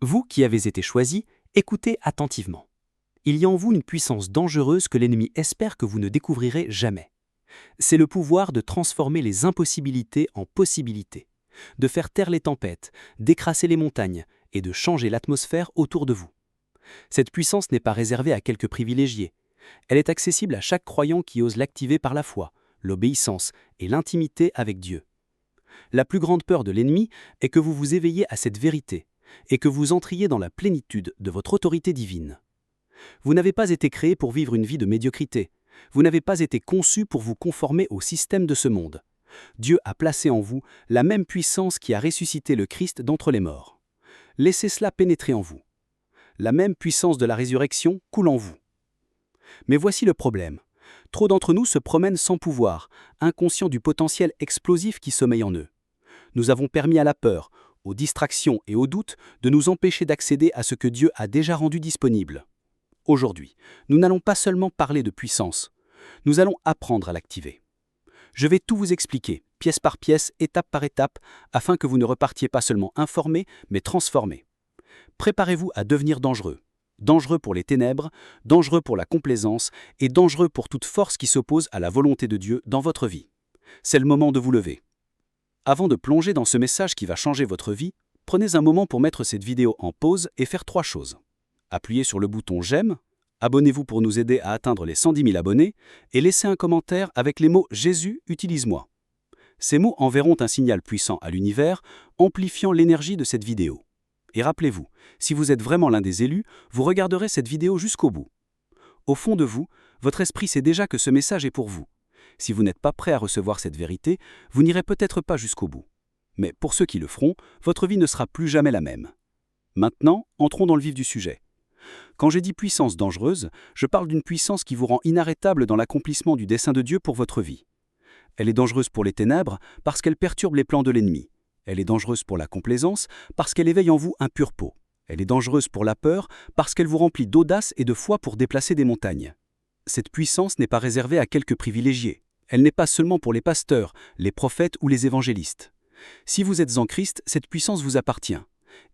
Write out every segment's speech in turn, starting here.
Vous qui avez été choisi, écoutez attentivement. Il y a en vous une puissance dangereuse que l'ennemi espère que vous ne découvrirez jamais. C'est le pouvoir de transformer les impossibilités en possibilités, de faire taire les tempêtes, d'écraser les montagnes et de changer l'atmosphère autour de vous. Cette puissance n'est pas réservée à quelques privilégiés. Elle est accessible à chaque croyant qui ose l'activer par la foi, l'obéissance et l'intimité avec Dieu. La plus grande peur de l'ennemi est que vous vous éveilliez à cette vérité et que vous entriez dans la plénitude de votre autorité divine. Vous n'avez pas été créé pour vivre une vie de médiocrité. Vous n'avez pas été conçu pour vous conformer au système de ce monde. Dieu a placé en vous la même puissance qui a ressuscité le Christ d'entre les morts. Laissez cela pénétrer en vous. La même puissance de la résurrection coule en vous. Mais voici le problème. Trop d'entre nous se promènent sans pouvoir, inconscients du potentiel explosif qui sommeille en eux. Nous avons permis à la peur, aux distractions et aux doutes de nous empêcher d'accéder à ce que Dieu a déjà rendu disponible. Aujourd'hui, nous n'allons pas seulement parler de puissance, nous allons apprendre à l'activer. Je vais tout vous expliquer, pièce par pièce, étape par étape, afin que vous ne repartiez pas seulement informés, mais transformés. Préparez-vous à devenir dangereux. Dangereux pour les ténèbres, dangereux pour la complaisance et dangereux pour toute force qui s'oppose à la volonté de Dieu dans votre vie. C'est le moment de vous lever. Avant de plonger dans ce message qui va changer votre vie, prenez un moment pour mettre cette vidéo en pause et faire 3 choses. Appuyez sur le bouton « J'aime », abonnez-vous pour nous aider à atteindre les 110 000 abonnés et laissez un commentaire avec les mots « Jésus, utilise-moi ». Ces mots enverront un signal puissant à l'univers, amplifiant l'énergie de cette vidéo. Et rappelez-vous, si vous êtes vraiment l'un des élus, vous regarderez cette vidéo jusqu'au bout. Au fond de vous, votre esprit sait déjà que ce message est pour vous. Si vous n'êtes pas prêt à recevoir cette vérité, vous n'irez peut-être pas jusqu'au bout. Mais pour ceux qui le feront, votre vie ne sera plus jamais la même. Maintenant, entrons dans le vif du sujet. Quand j'ai dit puissance dangereuse, je parle d'une puissance qui vous rend inarrêtable dans l'accomplissement du dessein de Dieu pour votre vie. Elle est dangereuse pour les ténèbres parce qu'elle perturbe les plans de l'ennemi. Elle est dangereuse pour la complaisance parce qu'elle éveille en vous un pur pot. Elle est dangereuse pour la peur parce qu'elle vous remplit d'audace et de foi pour déplacer des montagnes. Cette puissance n'est pas réservée à quelques privilégiés. Elle n'est pas seulement pour les pasteurs, les prophètes ou les évangélistes. Si vous êtes en Christ, cette puissance vous appartient.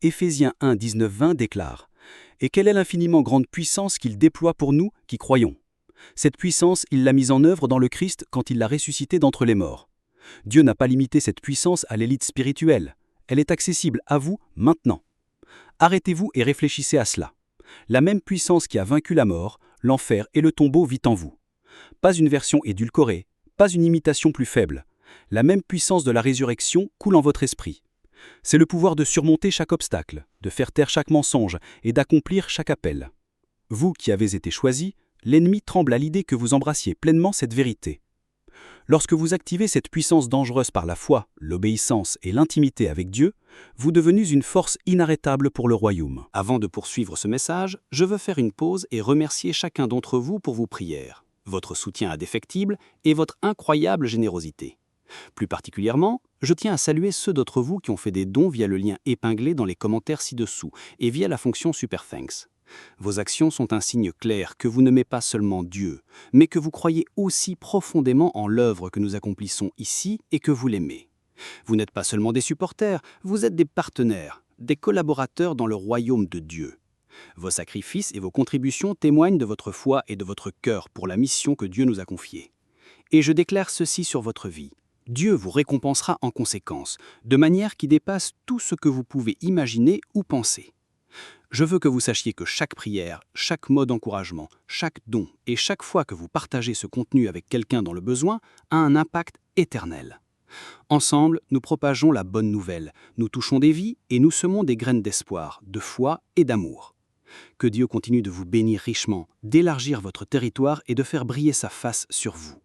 Éphésiens 1, 19-20 déclare « Et quelle est l'infiniment grande puissance qu'il déploie pour nous qui croyons ?» Cette puissance, il l'a mise en œuvre dans le Christ quand il l'a ressuscité d'entre les morts. Dieu n'a pas limité cette puissance à l'élite spirituelle. Elle est accessible à vous maintenant. Arrêtez-vous et réfléchissez à cela. La même puissance qui a vaincu la mort, l'enfer et le tombeau vit en vous. Pas une version édulcorée, pas une imitation plus faible. La même puissance de la résurrection coule en votre esprit. C'est le pouvoir de surmonter chaque obstacle, de faire taire chaque mensonge et d'accomplir chaque appel. Vous qui avez été choisi, l'ennemi tremble à l'idée que vous embrassiez pleinement cette vérité. Lorsque vous activez cette puissance dangereuse par la foi, l'obéissance et l'intimité avec Dieu, vous devenez une force inarrêtable pour le royaume. Avant de poursuivre ce message, je veux faire une pause et remercier chacun d'entre vous pour vos prières, votre soutien indéfectible et votre incroyable générosité. Plus particulièrement, je tiens à saluer ceux d'entre vous qui ont fait des dons via le lien épinglé dans les commentaires ci-dessous et via la fonction Super Thanks. Vos actions sont un signe clair que vous n'aimez pas seulement Dieu, mais que vous croyez aussi profondément en l'œuvre que nous accomplissons ici et que vous l'aimez. Vous n'êtes pas seulement des supporters, vous êtes des partenaires, des collaborateurs dans le royaume de Dieu. Vos sacrifices et vos contributions témoignent de votre foi et de votre cœur pour la mission que Dieu nous a confiée. Et je déclare ceci sur votre vie. Dieu vous récompensera en conséquence, de manière qui dépasse tout ce que vous pouvez imaginer ou penser. Je veux que vous sachiez que chaque prière, chaque mot d'encouragement, chaque don et chaque fois que vous partagez ce contenu avec quelqu'un dans le besoin a un impact éternel. Ensemble, nous propageons la bonne nouvelle, nous touchons des vies et nous semons des graines d'espoir, de foi et d'amour. Que Dieu continue de vous bénir richement, d'élargir votre territoire et de faire briller sa face sur vous.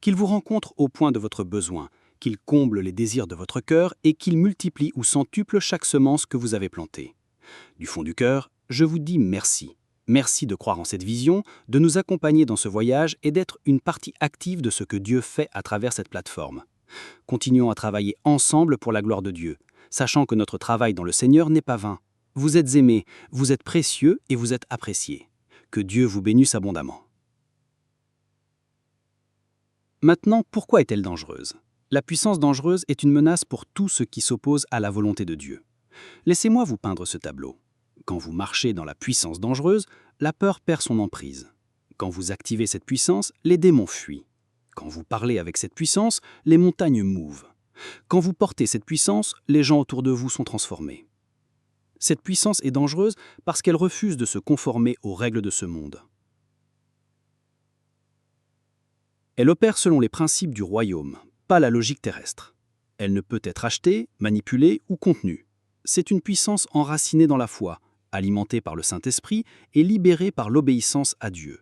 Qu'il vous rencontre au point de votre besoin, qu'il comble les désirs de votre cœur et qu'il multiplie ou centuple chaque semence que vous avez plantée. Du fond du cœur, je vous dis merci. Merci de croire en cette vision, de nous accompagner dans ce voyage et d'être une partie active de ce que Dieu fait à travers cette plateforme. Continuons à travailler ensemble pour la gloire de Dieu, sachant que notre travail dans le Seigneur n'est pas vain. Vous êtes aimés, vous êtes précieux et vous êtes appréciés. Que Dieu vous bénisse abondamment. Maintenant, pourquoi est-elle dangereuse ? La puissance dangereuse est une menace pour tout ce qui s'oppose à la volonté de Dieu. Laissez-moi vous peindre ce tableau. Quand vous marchez dans la puissance dangereuse, la peur perd son emprise. Quand vous activez cette puissance, les démons fuient. Quand vous parlez avec cette puissance, les montagnes mouvent. Quand vous portez cette puissance, les gens autour de vous sont transformés. Cette puissance est dangereuse parce qu'elle refuse de se conformer aux règles de ce monde. Elle opère selon les principes du royaume, pas la logique terrestre. Elle ne peut être achetée, manipulée ou contenue. C'est une puissance enracinée dans la foi, alimentée par le Saint-Esprit et libérée par l'obéissance à Dieu.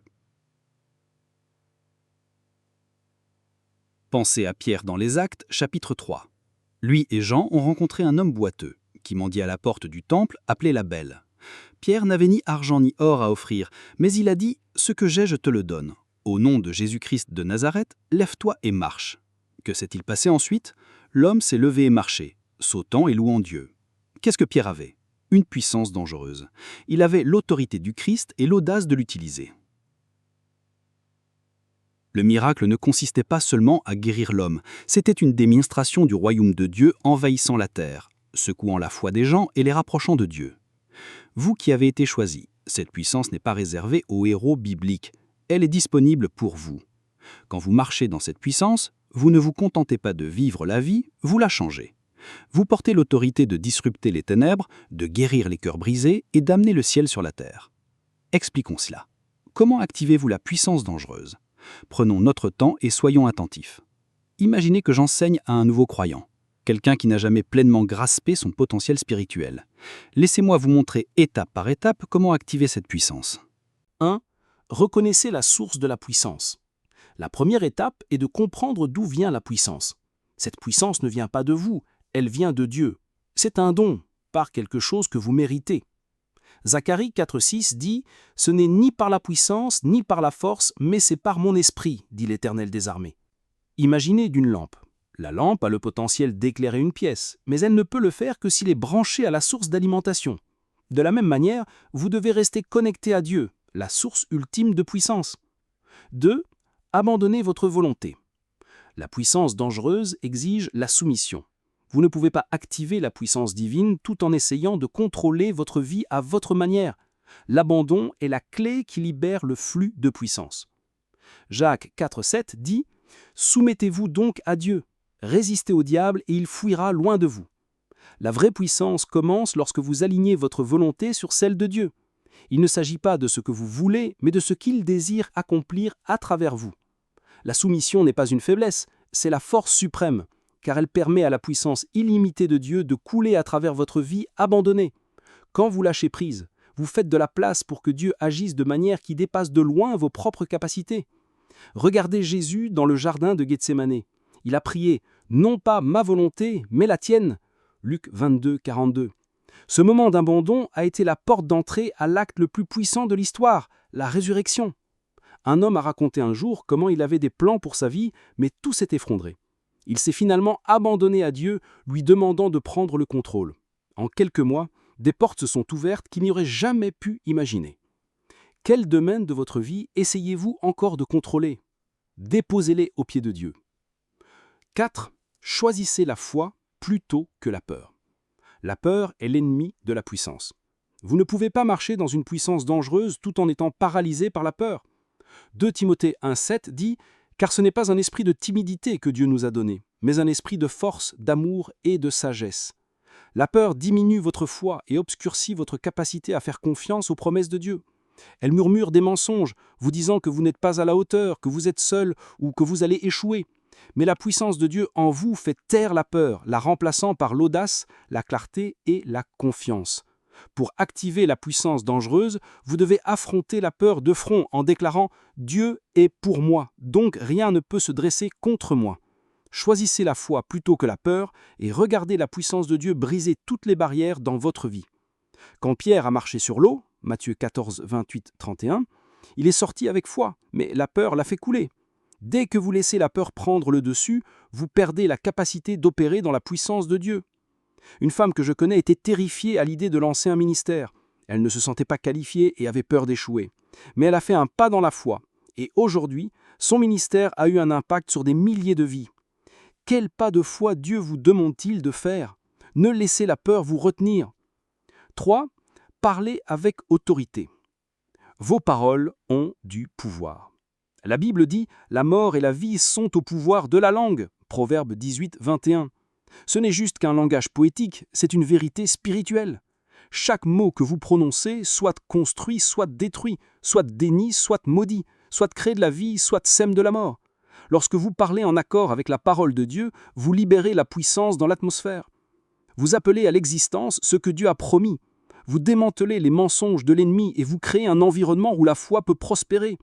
Pensez à Pierre dans les Actes, chapitre 3. Lui et Jean ont rencontré un homme boiteux, qui mendiait à la porte du temple, appelé la Belle. Pierre n'avait ni argent ni or à offrir, mais il a dit « Ce que j'ai, je te le donne. Au nom de Jésus-Christ de Nazareth, lève-toi et marche. » Que s'est-il passé ensuite? L'homme s'est levé et marché, sautant et louant Dieu. Qu'est-ce que Pierre avait? Une puissance dangereuse. Il avait l'autorité du Christ et l'audace de l'utiliser. Le miracle ne consistait pas seulement à guérir l'homme, c'était une démonstration du royaume de Dieu envahissant la terre, secouant la foi des gens et les rapprochant de Dieu. Vous qui avez été choisis, cette puissance n'est pas réservée aux héros bibliques, elle est disponible pour vous. Quand vous marchez dans cette puissance, vous ne vous contentez pas de vivre la vie, vous la changez. Vous portez l'autorité de disrupter les ténèbres, de guérir les cœurs brisés et d'amener le ciel sur la terre. Expliquons cela. Comment activez-vous la puissance dangereuse? Prenons notre temps et soyons attentifs. Imaginez que j'enseigne à un nouveau croyant, quelqu'un qui n'a jamais pleinement graspé son potentiel spirituel. Laissez-moi vous montrer étape par étape comment activer cette puissance. 1. Reconnaissez la source de la puissance. La première étape est de comprendre d'où vient la puissance. Cette puissance ne vient pas de vous, elle vient de Dieu. C'est un don, par quelque chose que vous méritez. Zacharie 4,6 dit « Ce n'est ni par la puissance, ni par la force, mais c'est par mon esprit, dit l'Éternel des armées. » Imaginez d'une lampe. La lampe a le potentiel d'éclairer une pièce, mais elle ne peut le faire que s'il est branché à la source d'alimentation. De la même manière, vous devez rester connecté à Dieu, la source ultime de puissance. 2. Abandonnez votre volonté. La puissance dangereuse exige la soumission. Vous ne pouvez pas activer la puissance divine tout en essayant de contrôler votre vie à votre manière. L'abandon est la clé qui libère le flux de puissance. Jacques 4,7 dit « Soumettez-vous donc à Dieu, résistez au diable et il fuira loin de vous. » La vraie puissance commence lorsque vous alignez votre volonté sur celle de Dieu. Il ne s'agit pas de ce que vous voulez, mais de ce qu'il désire accomplir à travers vous. La soumission n'est pas une faiblesse, c'est la force suprême, car elle permet à la puissance illimitée de Dieu de couler à travers votre vie abandonnée. Quand vous lâchez prise, vous faites de la place pour que Dieu agisse de manière qui dépasse de loin vos propres capacités. Regardez Jésus dans le jardin de Gethsémanée. Il a prié « Non pas ma volonté, mais la tienne » Luc 22, 42. Ce moment d'abandon a été la porte d'entrée à l'acte le plus puissant de l'histoire, la résurrection. Un homme a raconté un jour comment il avait des plans pour sa vie, mais tout s'est effondré. Il s'est finalement abandonné à Dieu, lui demandant de prendre le contrôle. En quelques mois, des portes se sont ouvertes qu'il n'y aurait jamais pu imaginer. Quel domaine de votre vie essayez-vous encore de contrôler? Déposez-les aux pieds de Dieu. 4. Choisissez la foi plutôt que la peur. La peur est l'ennemi de la puissance. Vous ne pouvez pas marcher dans une puissance dangereuse tout en étant paralysé par la peur. 2 Timothée 1,7 dit « Car ce n'est pas un esprit de timidité que Dieu nous a donné, mais un esprit de force, d'amour et de sagesse. » La peur diminue votre foi et obscurcit votre capacité à faire confiance aux promesses de Dieu. Elle murmure des mensonges, vous disant que vous n'êtes pas à la hauteur, que vous êtes seul ou que vous allez échouer. Mais la puissance de Dieu en vous fait taire la peur, la remplaçant par l'audace, la clarté et la confiance. Pour activer la puissance dangereuse, vous devez affronter la peur de front en déclarant « Dieu est pour moi, donc rien ne peut se dresser contre moi ». Choisissez la foi plutôt que la peur et regardez la puissance de Dieu briser toutes les barrières dans votre vie. Quand Pierre a marché sur l'eau, Matthieu 14, 28, 31, il est sorti avec foi, mais la peur l'a fait couler. Dès que vous laissez la peur prendre le dessus, vous perdez la capacité d'opérer dans la puissance de Dieu. Une femme que je connais était terrifiée à l'idée de lancer un ministère. Elle ne se sentait pas qualifiée et avait peur d'échouer. Mais elle a fait un pas dans la foi. Et aujourd'hui, son ministère a eu un impact sur des milliers de vies. Quel pas de foi Dieu vous demande-t-il de faire? Ne laissez la peur vous retenir. 3. parlez avec autorité. Vos paroles ont du pouvoir. La Bible dit « La mort et la vie sont au pouvoir de la langue » Proverbe 18, 21. Ce n'est juste qu'un langage poétique, c'est une vérité spirituelle. Chaque mot que vous prononcez soit construit, soit détruit, soit dénie, soit maudit, soit crée de la vie, soit sème de la mort. Lorsque vous parlez en accord avec la parole de Dieu, vous libérez la puissance dans l'atmosphère. Vous appelez à l'existence ce que Dieu a promis. Vous démantelez les mensonges de l'ennemi et vous créez un environnement où la foi peut prospérer.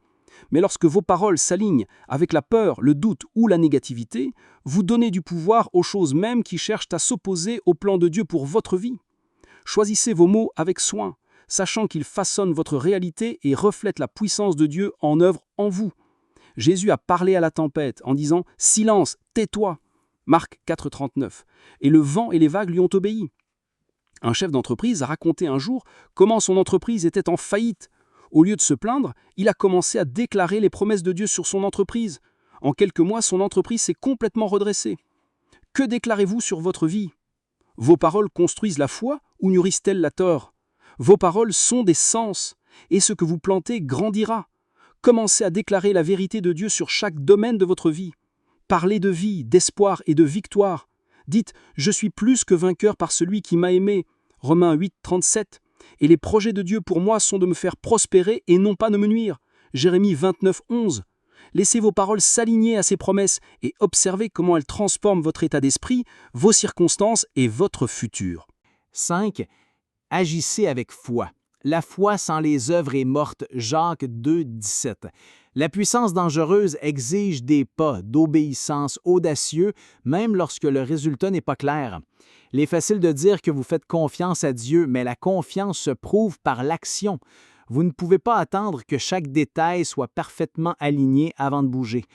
Mais lorsque vos paroles s'alignent avec la peur, le doute ou la négativité, vous donnez du pouvoir aux choses mêmes qui cherchent à s'opposer au plan de Dieu pour votre vie. Choisissez vos mots avec soin, sachant qu'ils façonnent votre réalité et reflètent la puissance de Dieu en œuvre en vous. Jésus a parlé à la tempête en disant « Silence, tais-toi » Marc 4,39. Et le vent et les vagues lui ont obéi. Un chef d'entreprise a raconté un jour comment son entreprise était en faillite. Au lieu de se plaindre, il a commencé à déclarer les promesses de Dieu sur son entreprise. En quelques mois, son entreprise s'est complètement redressée. Que déclarez-vous sur votre vie ? Vos paroles construisent la foi ou nourrissent-elles la tort ? Vos paroles sont des sens, et ce que vous plantez grandira. Commencez à déclarer la vérité de Dieu sur chaque domaine de votre vie. Parlez de vie, d'espoir et de victoire. Dites « Je suis plus que vainqueur par celui qui m'a aimé » Romains 8, 37. Et les projets de Dieu pour moi sont de me faire prospérer et non pas de me nuire. Jérémie 29, 11. Laissez vos paroles s'aligner à ces promesses et observez comment elles transforment votre état d'esprit, vos circonstances et votre futur. 5. Agissez avec foi. La foi sans les œuvres est morte. Jacques 2, 17. La puissance dangereuse exige des pas d'obéissance audacieux, même lorsque le résultat n'est pas clair. Il est facile de dire que vous faites confiance à Dieu, mais la confiance se prouve par l'action. Vous ne pouvez pas attendre que chaque détail soit parfaitement aligné avant de bouger.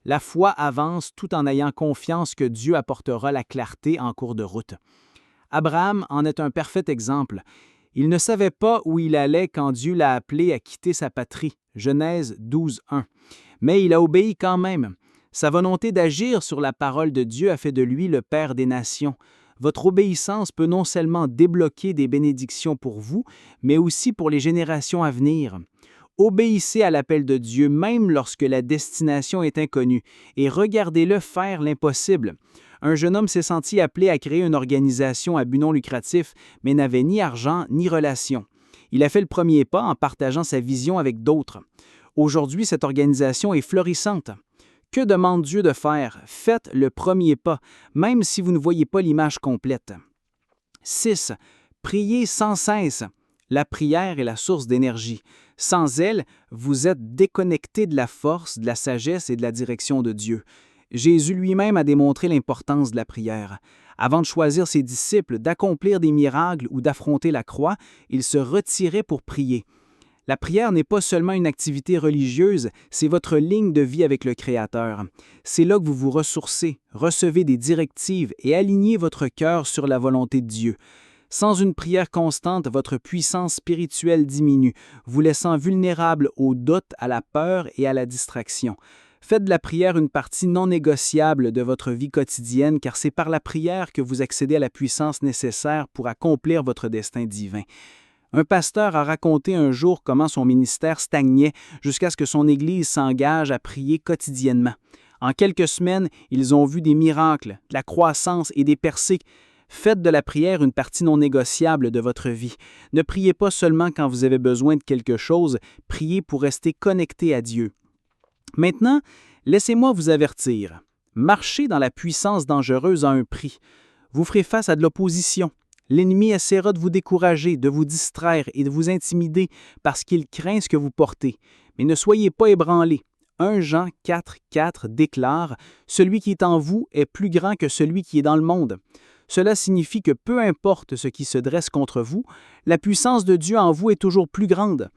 La foi avance tout en ayant confiance que Dieu apportera la clarté en cours de route. Abraham en est un parfait exemple. Il ne savait pas où il allait quand Dieu l'a appelé à quitter sa patrie. Genèse 12, 1. Mais il a obéi quand même. Sa volonté d'agir sur la parole de Dieu a fait de lui le Père des nations. Votre obéissance peut non seulement débloquer des bénédictions pour vous, mais aussi pour les générations à venir. Obéissez à l'appel de Dieu même lorsque la destination est inconnue et regardez-le faire l'impossible. Un jeune homme s'est senti appelé à créer une organisation à but non lucratif, mais n'avait ni argent ni relation. Il a fait le premier pas en partageant sa vision avec d'autres. Aujourd'hui, cette organisation est florissante. Que demande Dieu de faire? Faites le premier pas, même si vous ne voyez pas l'image complète. 6. Priez sans cesse. La prière est la source d'énergie. Sans elle, vous êtes déconnecté de la force, de la sagesse et de la direction de Dieu. Jésus lui-même a démontré l'importance de la prière. Avant de choisir ses disciples, d'accomplir des miracles ou d'affronter la croix, il se retirait pour prier. La prière n'est pas seulement une activité religieuse, c'est votre ligne de vie avec le Créateur. C'est là que vous vous ressourcez, recevez des directives et alignez votre cœur sur la volonté de Dieu. Sans une prière constante, votre puissance spirituelle diminue, vous laissant vulnérable au doute, à la peur et à la distraction. Faites de la prière une partie non négociable de votre vie quotidienne, car c'est par la prière que vous accédez à la puissance nécessaire pour accomplir votre destin divin. Un pasteur a raconté un jour comment son ministère stagnait jusqu'à ce que son Église s'engage à prier quotidiennement. En quelques semaines, ils ont vu des miracles, de la croissance et des percées. Faites de la prière une partie non négociable de votre vie. Ne priez pas seulement quand vous avez besoin de quelque chose, priez pour rester connecté à Dieu. Maintenant, laissez-moi vous avertir. Marcher dans la puissance dangereuse a un prix. Vous ferez face à de l'opposition. L'ennemi essaiera de vous décourager, de vous distraire et de vous intimider parce qu'il craint ce que vous portez. Mais ne soyez pas ébranlés. 1 Jean 4, 4 déclare « Celui qui est en vous est plus grand que celui qui est dans le monde ». Cela signifie que peu importe ce qui se dresse contre vous, la puissance de Dieu en vous est toujours plus grande.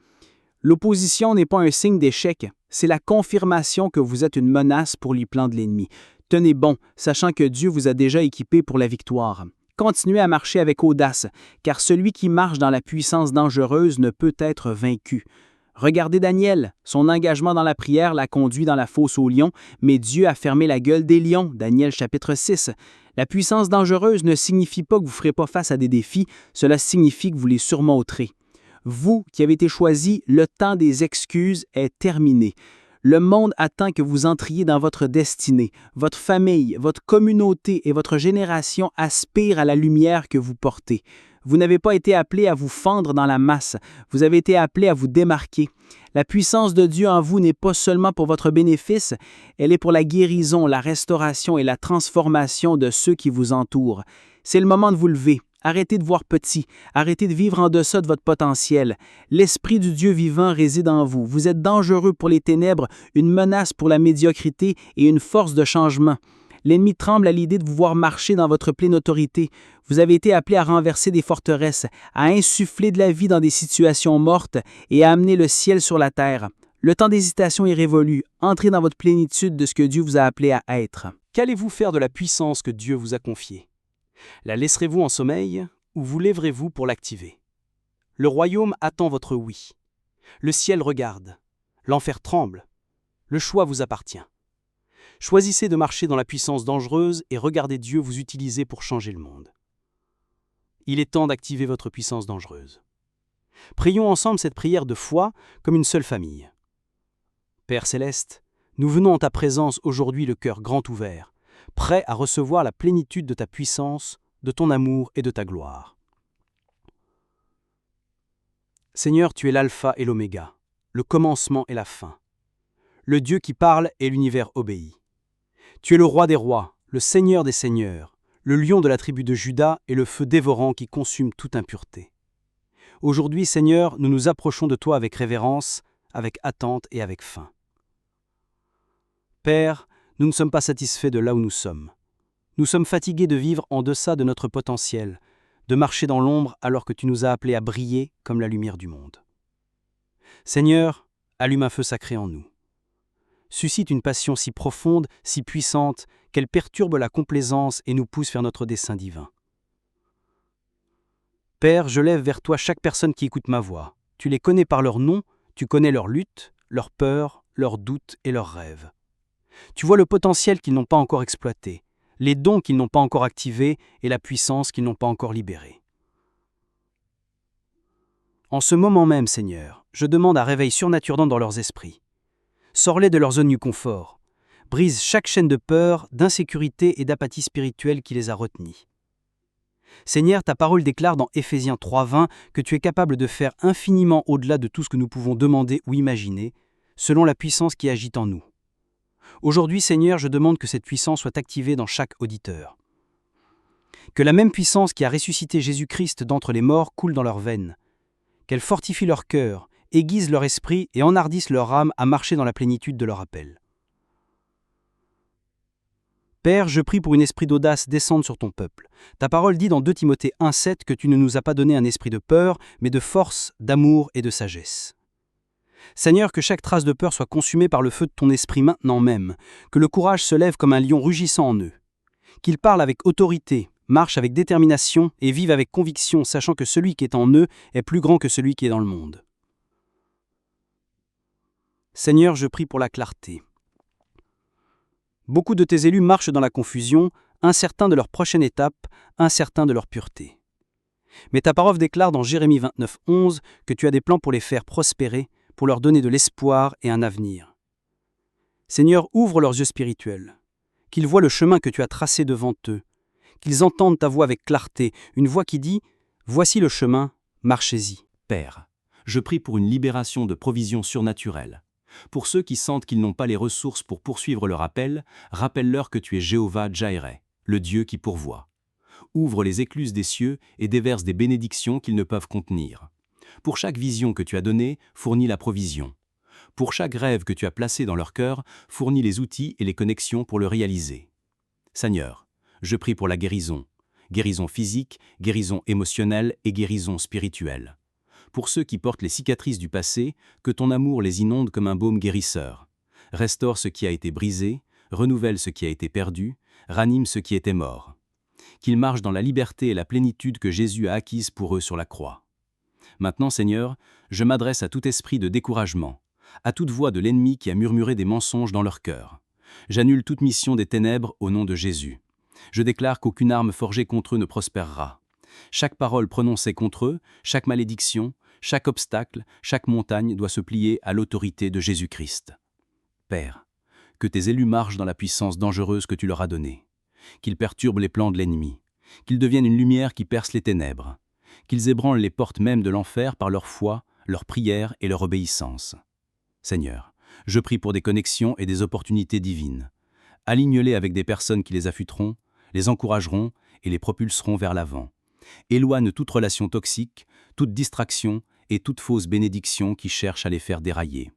L'opposition n'est pas un signe d'échec, c'est la confirmation que vous êtes une menace pour les plans de l'ennemi. Tenez bon, sachant que Dieu vous a déjà équipé pour la victoire. Continuez à marcher avec audace, car celui qui marche dans la puissance dangereuse ne peut être vaincu. Regardez Daniel, son engagement dans la prière l'a conduit dans la fosse aux lions, mais Dieu a fermé la gueule des lions, Daniel chapitre 6. La puissance dangereuse ne signifie pas que vous ne ferez pas face à des défis, cela signifie que vous les surmonterez. Vous qui avez été choisis, le temps des excuses est terminé. Le monde attend que vous entriez dans votre destinée. Votre famille, votre communauté et votre génération aspirent à la lumière que vous portez. Vous n'avez pas été appelé à vous fendre dans la masse, vous avez été appelé à vous démarquer. La puissance de Dieu en vous n'est pas seulement pour votre bénéfice, elle est pour la guérison, la restauration et la transformation de ceux qui vous entourent. C'est le moment de vous lever. Arrêtez de voir petit, arrêtez de vivre en deçà de votre potentiel. L'Esprit du Dieu vivant réside en vous. Vous êtes dangereux pour les ténèbres, une menace pour la médiocrité et une force de changement. L'ennemi tremble à l'idée de vous voir marcher dans votre pleine autorité. Vous avez été appelé à renverser des forteresses, à insuffler de la vie dans des situations mortes et à amener le ciel sur la terre. Le temps d'hésitation est révolu. Entrez dans votre plénitude de ce que Dieu vous a appelé à être. Qu'allez-vous faire de la puissance que Dieu vous a confiée? La laisserez-vous en sommeil ou vous lèverez-vous pour l'activer? Le royaume attend votre oui. Le ciel regarde. L'enfer tremble. Le choix vous appartient. Choisissez de marcher dans la puissance dangereuse et regardez Dieu vous utiliser pour changer le monde. Il est temps d'activer votre puissance dangereuse. Prions ensemble cette prière de foi comme une seule famille. Père céleste, nous venons en ta présence aujourd'hui le cœur grand ouvert, prêt à recevoir la plénitude de ta puissance, de ton amour et de ta gloire. Seigneur, tu es l'alpha et l'oméga, le commencement et la fin. Le Dieu qui parle et l'univers obéit. Tu es le roi des rois, le seigneur des seigneurs, le lion de la tribu de Juda et le feu dévorant qui consume toute impureté. Aujourd'hui, Seigneur, nous nous approchons de toi avec révérence, avec attente et avec faim. Père, nous ne sommes pas satisfaits de là où nous sommes. Nous sommes fatigués de vivre en deçà de notre potentiel, de marcher dans l'ombre alors que tu nous as appelés à briller comme la lumière du monde. Seigneur, allume un feu sacré en nous. Suscite une passion si profonde, si puissante, qu'elle perturbe la complaisance et nous pousse vers notre dessein divin. Père, je lève vers toi chaque personne qui écoute ma voix. Tu les connais par leur nom, tu connais leurs luttes, leurs peurs, leurs doutes et leurs rêves. Tu vois le potentiel qu'ils n'ont pas encore exploité, les dons qu'ils n'ont pas encore activés et la puissance qu'ils n'ont pas encore libérée. En ce moment même, Seigneur, je demande un réveil surnaturel dans leurs esprits. Sors-les de leur zone du confort. Brise chaque chaîne de peur, d'insécurité et d'apathie spirituelle qui les a retenus. Seigneur, ta parole déclare dans Éphésiens 3:20 que tu es capable de faire infiniment au-delà de tout ce que nous pouvons demander ou imaginer, selon la puissance qui agit en nous. Aujourd'hui, Seigneur, je demande que cette puissance soit activée dans chaque auditeur. Que la même puissance qui a ressuscité Jésus-Christ d'entre les morts coule dans leurs veines. Qu'elle fortifie leur cœur, aiguise leur esprit et enhardisse leur âme à marcher dans la plénitude de leur appel. Père, je prie pour un esprit d'audace descende sur ton peuple. Ta parole dit dans 2 Timothée 1:7 que tu ne nous as pas donné un esprit de peur, mais de force, d'amour et de sagesse. Seigneur, que chaque trace de peur soit consumée par le feu de ton esprit maintenant même, que le courage se lève comme un lion rugissant en eux, qu'ils parlent avec autorité, marchent avec détermination et vivent avec conviction, sachant que celui qui est en eux est plus grand que celui qui est dans le monde. Seigneur, je prie pour la clarté. Beaucoup de tes élus marchent dans la confusion, incertains de leur prochaine étape, incertains de leur pureté. Mais ta parole déclare dans Jérémie 29:11 que tu as des plans pour les faire prospérer, pour leur donner de l'espoir et un avenir. Seigneur, ouvre leurs yeux spirituels, qu'ils voient le chemin que tu as tracé devant eux, qu'ils entendent ta voix avec clarté, une voix qui dit « Voici le chemin, marchez-y ». Père, je prie pour une libération de provisions surnaturelles. Pour ceux qui sentent qu'ils n'ont pas les ressources pour poursuivre leur appel, rappelle-leur que tu es Jéhovah Jireh, le Dieu qui pourvoit. Ouvre les écluses des cieux et déverse des bénédictions qu'ils ne peuvent contenir. Pour chaque vision que tu as donnée, fournis la provision. Pour chaque rêve que tu as placé dans leur cœur, fournis les outils et les connexions pour le réaliser. Seigneur, je prie pour la guérison physique, guérison émotionnelle et guérison spirituelle. Pour ceux qui portent les cicatrices du passé, que ton amour les inonde comme un baume guérisseur. Restaure ce qui a été brisé, renouvelle ce qui a été perdu, ranime ce qui était mort. Qu'ils marchent dans la liberté et la plénitude que Jésus a acquise pour eux sur la croix. Maintenant, Seigneur, je m'adresse à tout esprit de découragement, à toute voix de l'ennemi qui a murmuré des mensonges dans leur cœur. J'annule toute mission des ténèbres au nom de Jésus. Je déclare qu'aucune arme forgée contre eux ne prospérera. Chaque parole prononcée contre eux, chaque malédiction, Chaque obstacle, chaque montagne doit se plier à l'autorité de Jésus-Christ. Père, que tes élus marchent dans la puissance dangereuse que tu leur as donnée, qu'ils perturbent les plans de l'ennemi, qu'ils deviennent une lumière qui perce les ténèbres, qu'ils ébranlent les portes même de l'enfer par leur foi, leur prière et leur obéissance. Seigneur, je prie pour des connexions et des opportunités divines. Aligne-les avec des personnes qui les affûteront, les encourageront et les propulseront vers l'avant. Éloigne toute relation toxique, toute distraction et toute fausse bénédiction qui cherche à les faire dérailler.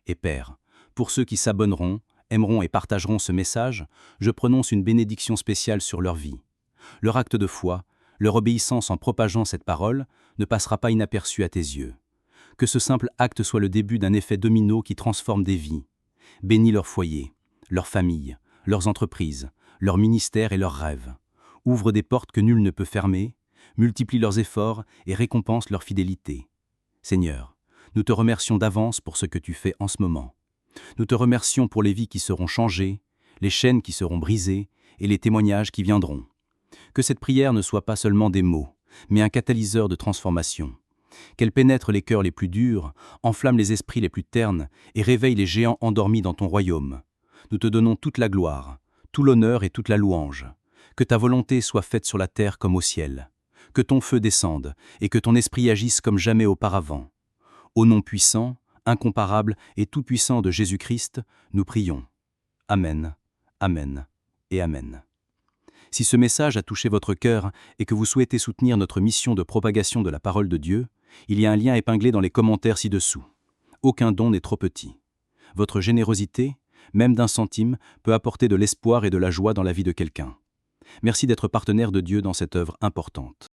Et Père, pour ceux qui s'abonneront, aimeront et partageront ce message, je prononce une bénédiction spéciale sur leur vie. Leur acte de foi, leur obéissance en propageant cette parole, ne passera pas inaperçu à tes yeux. Que ce simple acte soit le début d'un effet domino qui transforme des vies. Bénis leur foyer, leurs familles, leurs entreprises, leurs ministères et leurs rêves. Ouvre des portes que nul ne peut fermer, multiplie leurs efforts et récompense leur fidélité. Seigneur, nous te remercions d'avance pour ce que tu fais en ce moment. Nous te remercions pour les vies qui seront changées, les chaînes qui seront brisées et les témoignages qui viendront. Que cette prière ne soit pas seulement des mots, mais un catalyseur de transformation. Qu'elle pénètre les cœurs les plus durs, enflamme les esprits les plus ternes et réveille les géants endormis dans ton royaume. Nous te donnons toute la gloire, tout l'honneur et toute la louange. Que ta volonté soit faite sur la terre comme au ciel. Que ton feu descende et que ton esprit agisse comme jamais auparavant. Au nom puissant, incomparable et tout-puissant de Jésus-Christ, nous prions. Amen, Amen et Amen. Si ce message a touché votre cœur et que vous souhaitez soutenir notre mission de propagation de la parole de Dieu, il y a un lien épinglé dans les commentaires ci-dessous. Aucun don n'est trop petit. Votre générosité, même d'1 centime, peut apporter de l'espoir et de la joie dans la vie de quelqu'un. Merci d'être partenaire de Dieu dans cette œuvre importante.